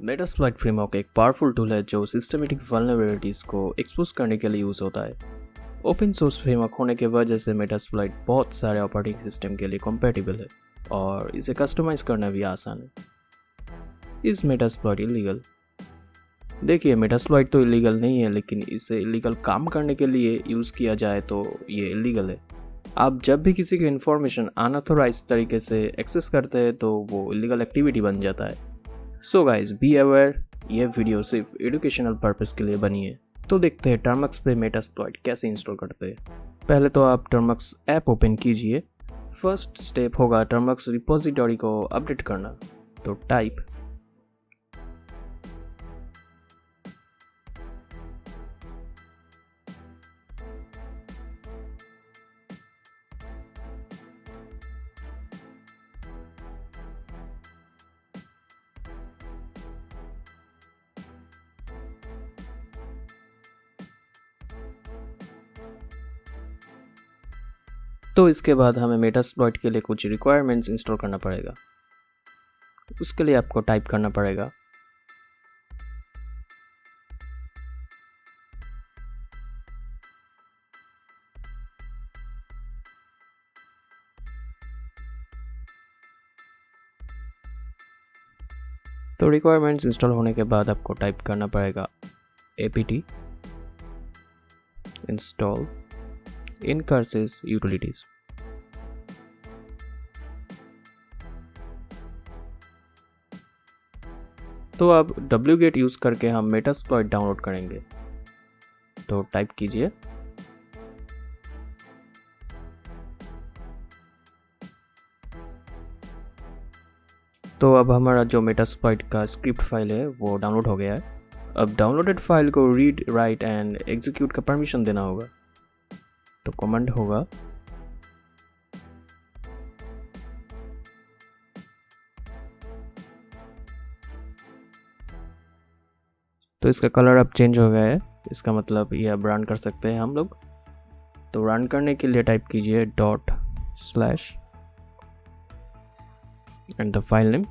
Metasploit framework एक powerful tool है जो सिस्टमेटिक वल्नरेबिलिटीज़ को एक्सपोज करने के लिए यूज़ होता है। ओपन सोर्स फ्रेमवर्क होने की वजह से मेटास्प्लॉइट बहुत सारे ऑपरेटिंग सिस्टम के लिए कंपैटिबल है और इसे कस्टमाइज करना भी आसान है। इस मेटास्प्लॉइट इलीगल? देखिए, मेटास्प्लॉइट तो इलीगल नहीं है, लेकिन इसे इलीगल काम करने के लिए यूज़ किया जाए तो ये इलीगल है। आप जब भी किसी की इन्फॉर्मेशन अनऑथोराइज तरीके से एक्सेस करते हैं तो वो इलीगल एक्टिविटी बन जाता है। सो गाइज, बी अवेयर, ये वीडियो सिर्फ एजुकेशनल पर्पस के लिए बनी है। तो देखते हैं termux पे मेटास्प्लॉइट कैसे इंस्टॉल करते हैं। पहले तो आप termux ऐप ओपन कीजिए। फर्स्ट स्टेप होगा termux रिपोजिटरी को अपडेट करना। तो टाइप तो इसके बाद हमें मेटास्प्लॉइट के लिए कुछ रिक्वायरमेंट्स इंस्टॉल करना पड़ेगा। उसके लिए आपको टाइप करना पड़ेगा तो रिक्वायरमेंट्स इंस्टॉल होने के बाद आपको टाइप करना पड़ेगा apt इंस्टॉल इनकर्सिस यूटिलिटीज। तो अब wget यूज़ करके हम मेटास्प्लॉइट डाउनलोड करेंगे। तो टाइप कीजिए तो अब हमारा जो मेटास्प्लॉइट का स्क्रिप्ट फाइल है वो डाउनलोड हो गया है। अब डाउनलोडेड फाइल को रीड, राइट एंड एग्जीक्यूट का परमिशन देना होगा। तो कमांड होगा तो इसका कलर अब चेंज हो गया है, इसका मतलब ये अब रन कर सकते हैं हम लोग। तो रन करने के लिए टाइप कीजिए ./ एंड द फाइल नेम।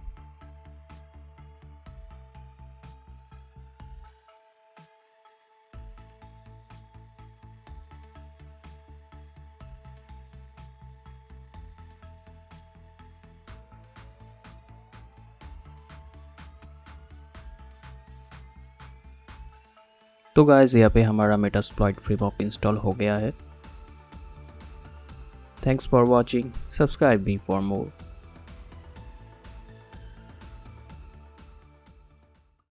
तो गाइस, यहाँ पे हमारा मेटास्प्लॉइट फ्रेमवर्क इंस्टॉल हो गया है। Thanks for watching, subscribe me for more.